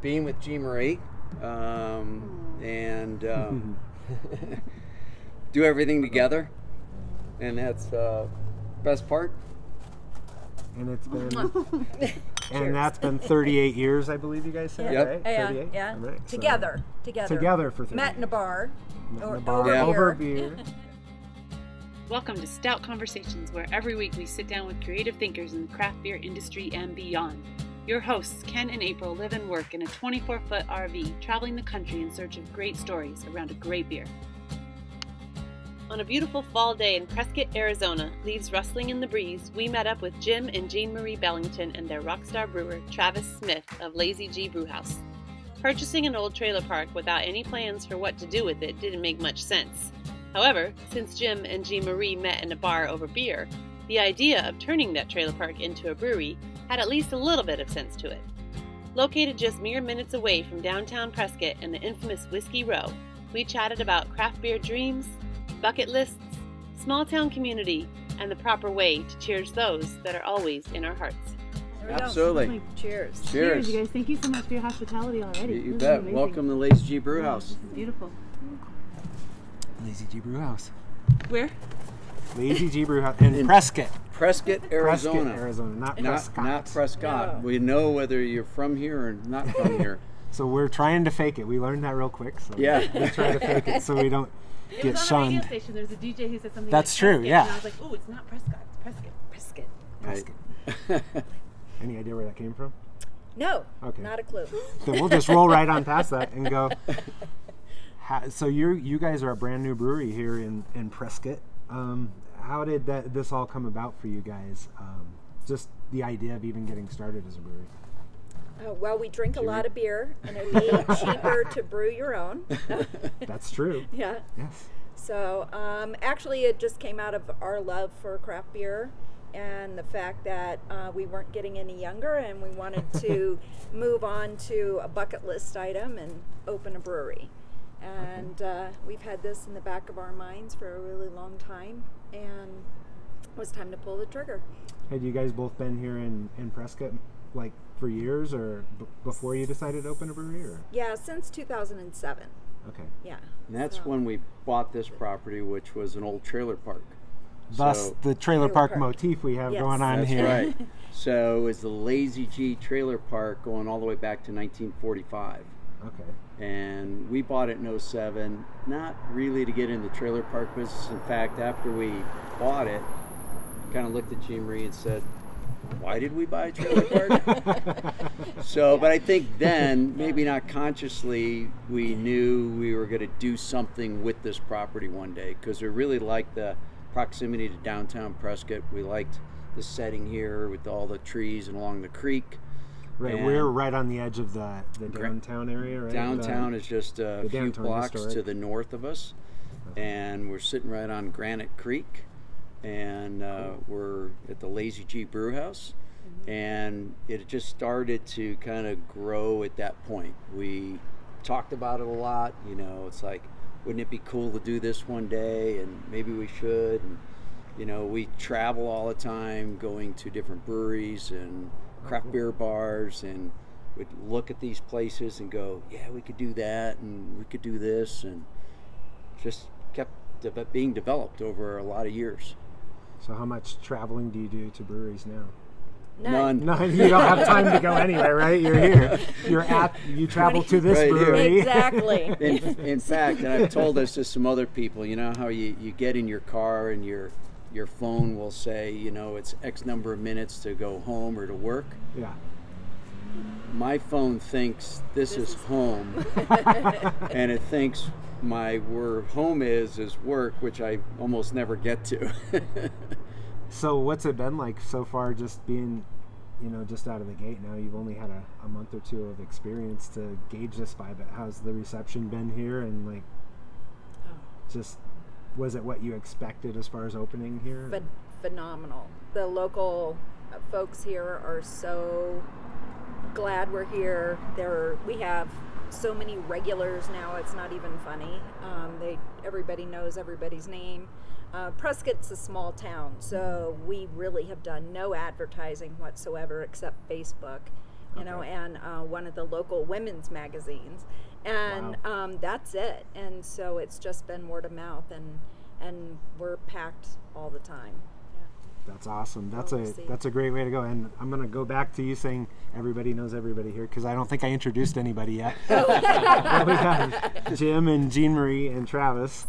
being with Jean-Marie and do everything together, and that's best part. And it's been, and that's been 38 years, I believe you guys said, Yep. right? Yeah, 38? yeah. Right, so Together for 38. Met in a bar. Over beer. Welcome to Stout Conversations, where every week we sit down with creative thinkers in the craft beer industry and beyond. Your hosts, Ken and April, live and work in a 24-foot RV, traveling the country in search of great stories around a great beer. On a beautiful fall day in Prescott, Arizona, leaves rustling in the breeze, we met up with Jim and Jean-Marie Bellington and their rockstar brewer, Travis Smith of LazyG Brewhouse. Purchasing an old trailer park without any plans for what to do with it didn't make much sense. However, since Jim and Jean-Marie met in a bar over beer, the idea of turning that trailer park into a brewery had at least a little bit of sense to it. Located just mere minutes away from downtown Prescott and the infamous Whiskey Row, we chatted about craft beer dreams, bucket lists, small town community, and the proper way to cheers those that are always in our hearts. Absolutely. Cheers. Cheers. You guys. Thank you so much for your hospitality already. You bet. Welcome to LazyG Brewhouse. This is beautiful. LazyG Brewhouse. Where? LazyG Brewhouse in Prescott. Prescott, Arizona. Prescott, Arizona, not Prescott. Not Prescott. No. We know whether you're from here or not from here. So we're trying to fake it. We learned that real quick. So Yeah. We're trying to fake it so we don't It get was on a radio shunned. station. There's a DJ who said something. That's like true, Prescott, yeah. And I was like, oh, it's not Prescott. It's Prescott. Prescott. Any idea where that came from? No, Okay. not a clue. Then we'll just roll right on past that and go. So you guys are a brand new brewery here in Prescott. How did this all come about for you guys? Just the idea of even getting started as a brewery. Well, we drink a lot of beer, and it'd be cheaper to brew your own. That's true. Yeah. Yes. So actually, it just came out of our love for craft beer and the fact that we weren't getting any younger, and we wanted to move on to a bucket list item and open a brewery. And we've had this in the back of our minds for a really long time, and it was time to pull the trigger. Had you guys both been here in Prescott like for years, or before you decided to open a brewery? Or? Yeah, since 2007. Okay. Yeah. And that's when we bought this property, which was an old trailer park. Thus, So- the trailer park motif we have Yes. going on That's here. right. So it was the LazyG trailer park going all the way back to 1945. Okay. And we bought it in 07, not really to get in the trailer park business. In fact, after we bought it, kind of looked at Jean-Marie and said, why did we buy a trailer park? So, but I think then, maybe not consciously, we knew we were going to do something with this property one day, because we really liked the proximity to downtown Prescott. We liked the setting here with all the trees and along the creek. Right, And we're right on the edge of the downtown area, right? Downtown is just a few downtown blocks historic. to the north of us, and we're sitting right on Granite Creek, and we're at the LazyG Brewhouse, and it just started to kind of grow at that point. We talked about it a lot, you know, it's like, wouldn't it be cool to do this one day, and maybe we should, and you know, we travel all the time going to different breweries and craft beer bars, and we'd look at these places and go, yeah, we could do that, and we could do this, and just kept being developed over a lot of years. So how much traveling do you do to breweries now? None. None. You don't have time to go anywhere, right? You're here. You travel to this Right here. brewery. Exactly. In fact, and I've told this to some other people, you know how you get in your car and your phone will say, you know, it's X number of minutes to go home or to work. Yeah. My phone thinks this is home, and it thinks where home is work, which I almost never get to. So what's it been like so far, just being, you know, just out of the gate now? You've only had a month or two of experience to gauge this by, but how's the reception been here? And like, just, was it what you expected as far as opening here? But phenomenal. The local folks here are so glad we're here. We have so many regulars now, it's not even funny. Everybody knows everybody's name. Prescott's a small town, so we really have done no advertising whatsoever except Facebook. you know, and one of the local women's magazines, and that's it. And so it's just been word of mouth, and we're packed all the time. That's awesome. That's a great way to go. And I'm going to go back to you saying everybody knows everybody here, because I don't think I introduced anybody yet. We got Jim and Jean-Marie and Travis.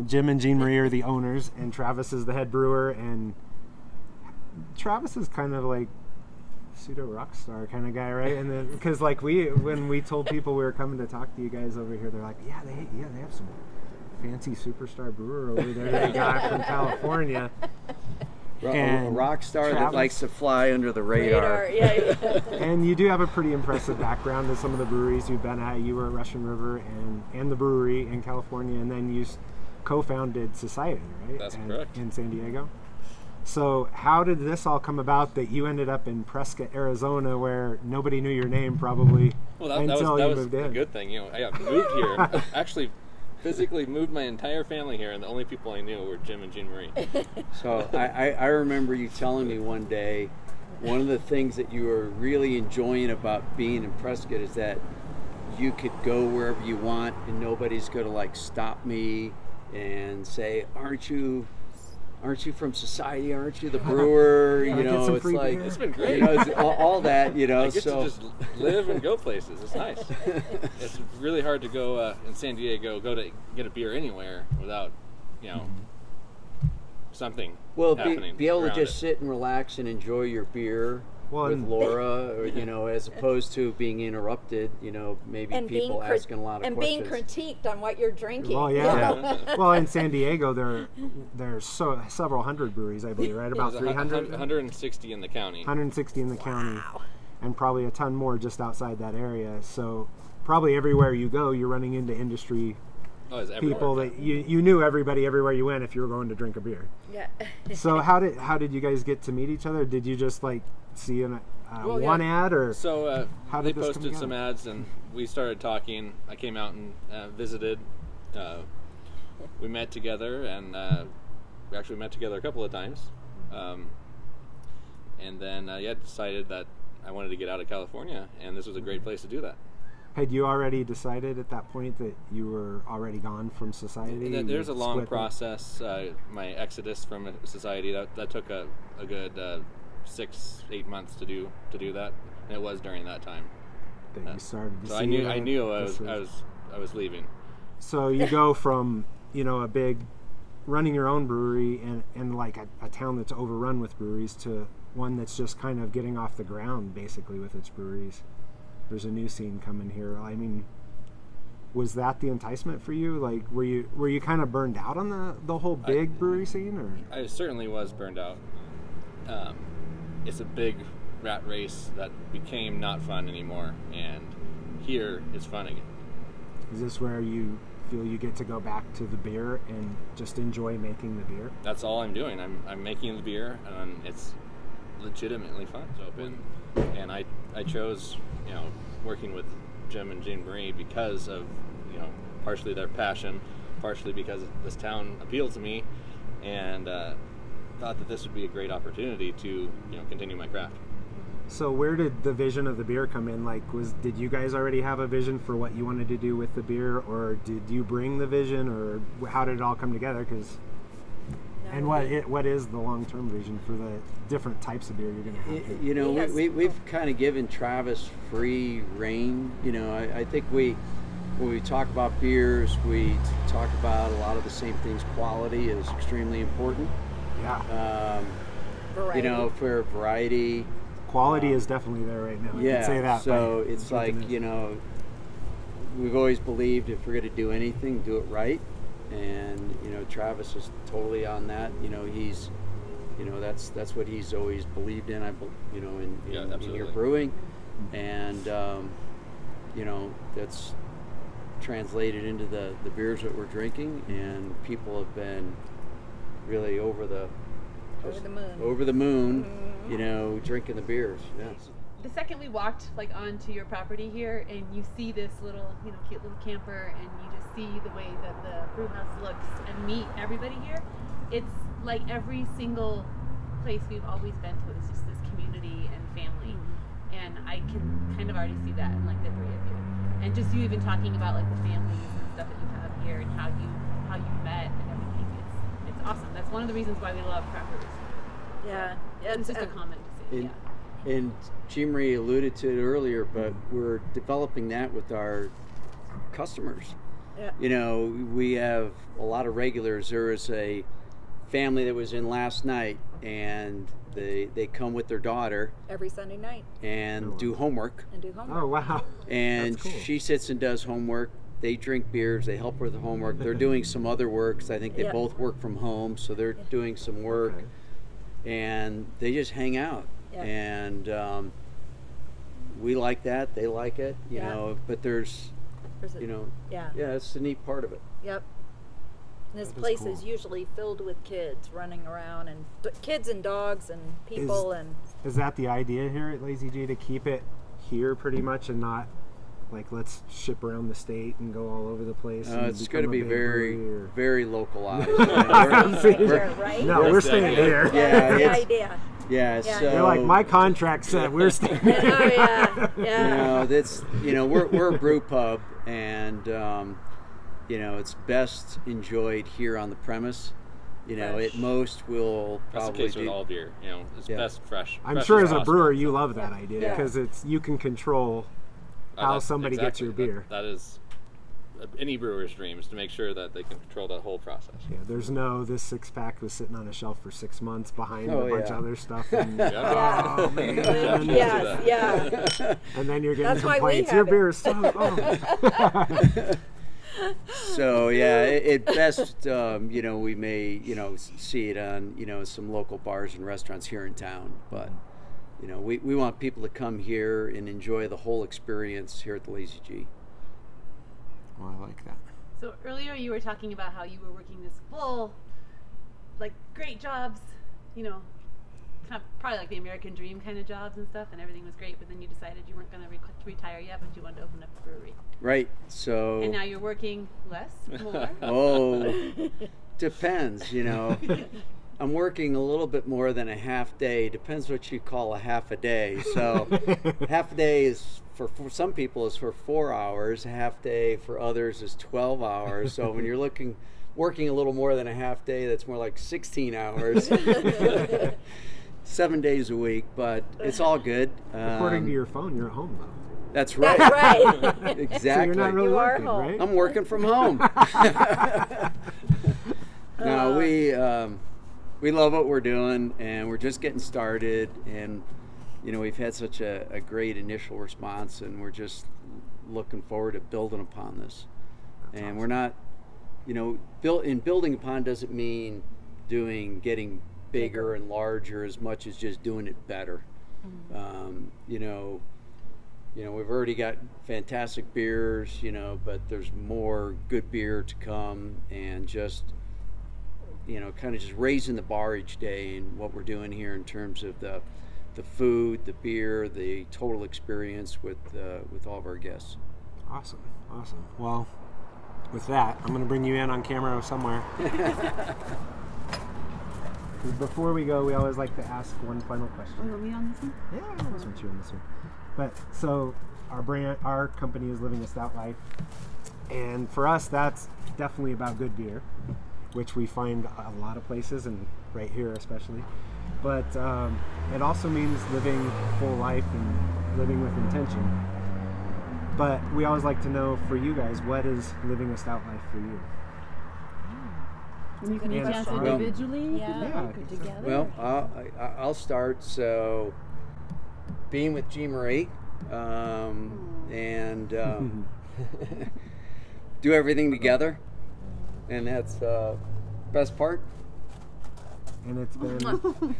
Jim and Jean-Marie are the owners, and Travis is the head brewer. And Travis is kind of like pseudo rock star kind of guy, right? And then because like when we told people we were coming to talk to you guys over here, they're like, yeah, they have some fancy superstar brewer over there they got from California. And a rock star that likes to fly under the radar. Yeah. And you do have a pretty impressive background in some of the breweries you've been at. You were at Russian River and the Brewery in California, and then you co-founded Society, right? That's correct. In San Diego. So how did this all come about that you ended up in Prescott, Arizona, where nobody knew your name probably until you moved in? A good thing. You know, I moved here. Actually, physically moved my entire family here, and the only people I knew were Jim and Jean-Marie. So I remember you telling me one day, one of the things that you were really enjoying about being in Prescott is that you could go wherever you want, and nobody's going to like stop me and say, aren't you from Society? Aren't you the brewer? You know, it's like, it's been great. You know, it's all that, you know. I get to just live and go places. It's nice. It's really hard to go in San Diego, go to get a beer anywhere without, you know, something happening. Be able to just sit and relax and enjoy your beer with Laura, or, you know, as opposed to being interrupted, you know, maybe and people asking a lot of questions. And being critiqued on what you're drinking. Well, yeah. Well, in San Diego, there's several hundred breweries, I believe, right? About 300? 160 in the county. 160 in the county. And probably a ton more just outside that area. So probably everywhere you go, you're running into industry people that you knew everybody everywhere you went if you were going to drink a beer. Yeah. So how did you guys get to meet each other? Did you just like see one ad, or so how they did this posted some ads and we started talking. I came out and visited. We met together, and we actually met together a couple of times, and then decided that I wanted to get out of California, and this was a great place to do that. Had you already decided at that point that you were already gone from Society? There's a long process. My exodus from Society that took a good 6-8 months to do that, and it was during that time that you started. So I knew I was leaving. So you go from a big running your own brewery and like a town that's overrun with breweries to one that's just kind of getting off the ground basically with its breweries. There's a new scene coming here. I mean, was that the enticement for you? Like, were you kind of burned out on the whole big brewery scene? Or I certainly was burned out. It's a big rat race that became not fun anymore, and here is fun again. Is this where you feel you get to go back to the beer and just enjoy making the beer? That's all I'm doing. I'm making the beer, and it's legitimately fun. And I chose working with Jim and Jean-Marie because of partially their passion, partially because this town appealed to me, and thought that this would be a great opportunity to continue my craft. So where did the vision of the beer come in? Like, did you guys already have a vision for what you wanted to do with the beer, or did you bring the vision, or how did it all come together? And what is the long-term vision for the different types of beer you're going to have here? We've kind of given Travis free reign. I think when we talk about beers, we talk about a lot of the same things. Quality is extremely important. Yeah. Variety. For variety. Quality is definitely there right now. Yeah. I can say that. So it's like, we've always believed if we're going to do anything, do it right. And Travis is totally on that. He's that's what he's always believed in. In your brewing, and that's translated into the beers that we're drinking, and people have been really over the moon, mm-hmm. Drinking the beers. Yes. The second we walked onto your property here, and you see this little cute little camper, and you just see the way that the brew house looks and meet everybody here, it's like every single place we've always been to. It's just this community and family. and I can kind of already see that in like the three of you, and just you even talking about like the families and stuff that you have here and how you met and everything. It's awesome. That's one of the reasons why we love craft breweries. Yeah, It's just a comment to say. And Jean-Marie alluded to it earlier, but we're developing that with our customers. Yeah. You know, we have a lot of regulars. There was a family that was in last night, and they come with their daughter Every Sunday night and do homework. and do homework. Oh wow. And That's cool. she sits and does homework. They drink beers. They help her with the homework. They're doing some other work, 'cause I think they Yeah. both work from home, so they're doing some work. Okay. And they just hang out. Yeah. And we like that. They like it, you Yeah. know. But there's, A, you know, yeah. it's the neat part of it. Yep. And this That is place cool. is usually filled with kids running around, and kids and dogs and people and Is that the idea here at LazyG, to keep it here pretty much and not like let's ship around the state and go all over the place? And It's become going to a be big very, brewery, or- very localized. Sure, right? No, we're staying here. Yeah, That's the it's- idea. Yeah, Yeah. so You're like, my contract said we're staying. Oh yeah, you yeah. know, that's, you know, we're a brew pub, and you know, it's best enjoyed here on the premise. You know, Fresh. at most we'll That's the probably case with do. all beer. You know, it's Yeah. best fresh. I'm fresh sure as a possible. brewer you love that idea Yeah. because it's you can control how That's- somebody gets exactly. your beer. That is any brewer's dream, is to make sure that they can control that whole process. Yeah, there's no this 6-pack was sitting on a shelf for 6 months behind Oh, a bunch yeah. of other stuff. And, Yeah. oh man! Yes, yeah. And then you're getting That's why we complaints. have Your it." beer is so. Oh. So yeah, at best, you know, we may, you know, see it on, you know, some local bars and restaurants here in town, but you know, we want people to come here and enjoy the whole experience here at the LazyG. Well, I like that. So earlier you were talking about how you were working this full, like great jobs, you know, kind of probably like the American dream kind of jobs and stuff, and everything was great. But then you decided you weren't going to retire yet, but you wanted to open up a brewery. Right. So. And now you're working less, more. Oh, depends, you know. I'm working a little bit more than a half day. Depends what you call a half a day. So half a day is for some people is for 4 hours. A half day for others is 12 hours. So when you're working a little more than a half day, that's more like 16 hours. 7 days a week, but it's all good. According to your phone, you're at home though. That's right. That's right. Exactly. So you're not really You are working, home. right? I'm working from home. No, we love what we're doing, and we're just getting started. And you know, we've had such a great initial response, and we're just looking forward to building upon this. That's And awesome. we're not, you know, building upon doesn't mean getting bigger and larger as much as just doing it better. You know, we've already got fantastic beers, you know, but there's more good beer to come, and just, you know, kind of just raising the bar each day in what we're doing here in terms of the food, the beer, the total experience with all of our guests. Awesome. Well, with that, I'm going to bring you in on camera somewhere. Before we go, we always like to ask one final question. Oh, are we on this one? Yeah, I always want you in this one. But so our company is living a Stout Life, and for us, that's definitely about good beer, which we find a lot of places, and right here especially. But it also means living a full life and living with intention. But we always like to know, for you guys, what is living a Stout Life for you? And you can each Yeah, answer sure. individually. Yeah. Or together. Well, I'll start. So, being with Jean-Marie, and do everything together, and that's the best part. And it's been,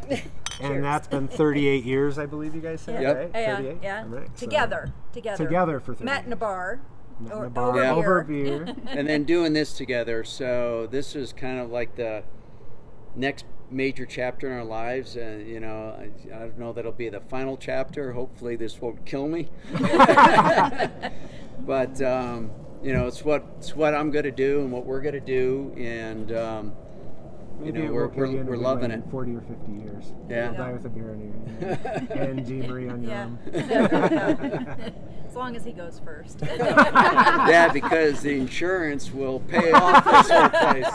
and that's been 38 years, I believe you guys said, Yep. right? Yeah, 38? yeah. All right, so- Together Together for 38. Met in a bar. Met in or a bar over Yeah. over beer. beer. And then doing this together. So this is kind of like the next major chapter in our lives, and you know, I don't know that it'll be the final chapter. Hopefully this won't kill me. But you know, it's what I'm going to do and what we're going to do, and Maybe know, we're loving it. 40 or 50 years. Yeah. We'll die with a beer in here. And Jean-Marie on your own. As long as he goes first. Yeah, because the insurance will pay off this whole place.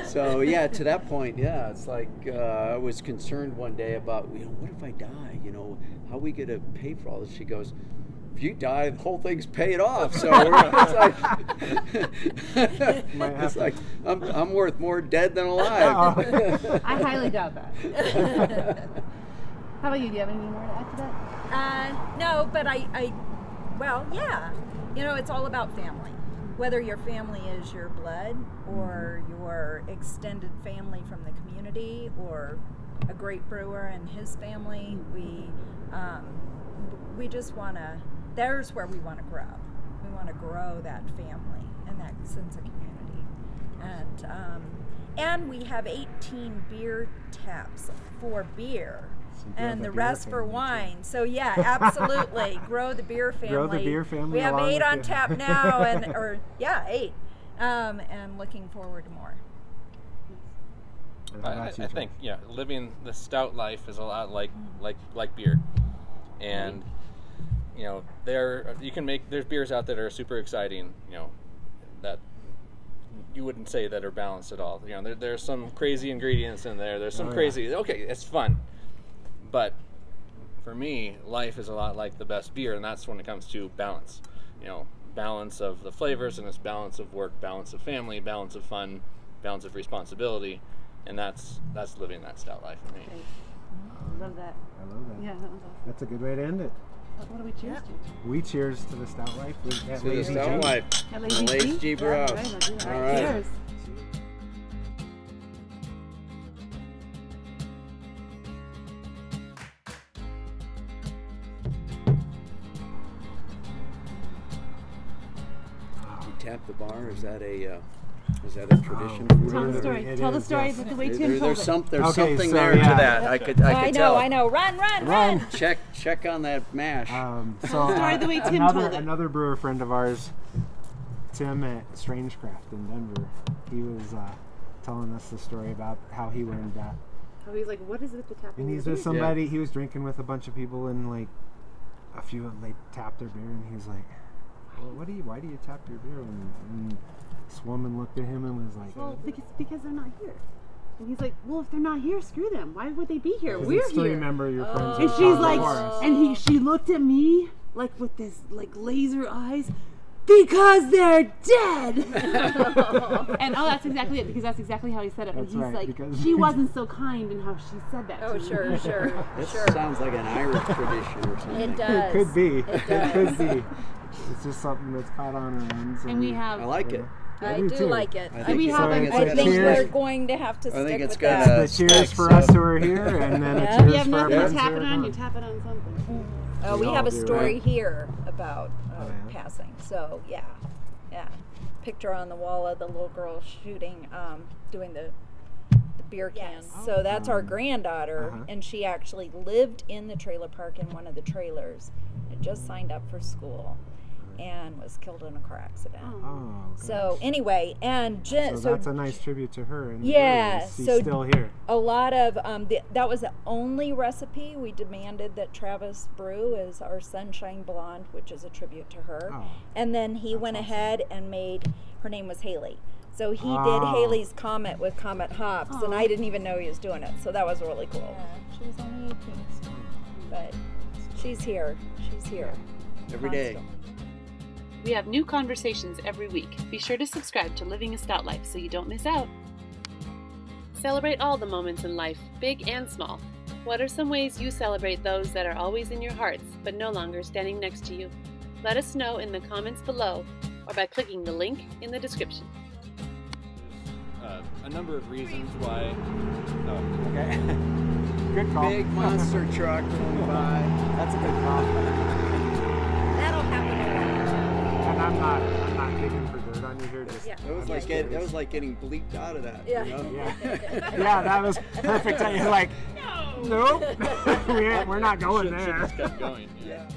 So yeah, to that point, yeah, it's like I was concerned one day about, what if I die? How are we gonna pay for all this? She goes, if you die, the whole thing's paid off. So it's like I'm worth more dead than alive. I highly doubt that. How about you? Do you have anything more to add to that? No, but well, yeah. It's all about family. Whether your family is your blood or your extended family from the community or a great brewer and his family, we just want to, there's where we want to grow. We want to grow that family and that sense of community. And we have 18 beer taps for beer. And the rest for wine. So yeah, absolutely. Grow the beer family. Grow the beer family. We have 8 on tap now, 8. And looking forward to more. I think living the stout life is a lot like beer, and there's beers out that are super exciting. That you wouldn't say that are balanced at all. There's some crazy ingredients in there. There's some crazy. Okay, it's fun. But for me, life is a lot like the best beer, and that's when it comes to balance. Balance of the flavors, and it's balance of work, balance of family, balance of fun, balance of responsibility, and that's living that stout life for me. Love that. I love that. Yeah, that was awesome. That's a good way to end it. What do we cheers to? We cheers to the Stout Life. To the Stout Life. At LazyG Brewhouse. All right. Cheers. Tap the bar? Is that a tradition? Tell the story. Tell the story the way Tim told it. There's something so, there to that. I could tell. I know. Run. Check on that mash. So story the way Tim told it. Another brewer friend of ours, Tim at Strangecraft in Denver, he was telling us the story about how he learned that. How he's like, what is it with the tap? And he's with somebody. He was drinking with a bunch of people, and like a few of them, they tapped their beer, and he's like, well, why do you tap your beer? And this woman looked at him and was like, well, because they're not here. And he's like, well, if they're not here, screw them. Why would they be here? We're it's to here. Remember your friends. And she's like, and she looked at me like with this like laser eyes, because they're dead. And that's exactly it, because that's exactly how he said it. And he's like, she wasn't so kind in how she said that. Oh, sure. This sounds like an Irish tradition or something. It does. It could be. It could be. It's just something that's caught on our ends. And we have. I like it. I do like it. I think we're going to have to stick with that. The cheers for us who are here, and then a cheers you have for our nothing friends to tap who it are on. gone. You tap it on something. We have a story right? here about passing. So yeah. Picture on the wall of the little girl shooting, doing the beer can. Yes. So that's our granddaughter, and she actually lived in the trailer park in one of the trailers, and just signed up for school, and was killed in a car accident. Oh, so anyway, and so that's a nice tribute to her. And she's so still here. A lot of that was the only recipe we demanded that Travis brew is our Sunshine Blonde, which is a tribute to her. Oh, and then he went ahead and made, her name was Haley. So he did Haley's Comet with Comet hops, and I didn't even know he was doing it. So that was really cool. Yeah, she was only 18, but she's here. She's here every day. We have new conversations every week. Be sure to subscribe to Living a Stout Life so you don't miss out. Celebrate all the moments in life, big and small. What are some ways you celebrate those that are always in your hearts, but no longer standing next to you? Let us know in the comments below, or by clicking the link in the description. A number of reasons why. Oh, okay. Good call. Big monster truck going by. That's a good call. That'll happen a lot. And I'm not digging for dirt on you here. Just That was like getting bleeped out of that. Yeah. You know? Yeah, that was perfect. You're like, nope, we're not going should there. just kept going. Yeah.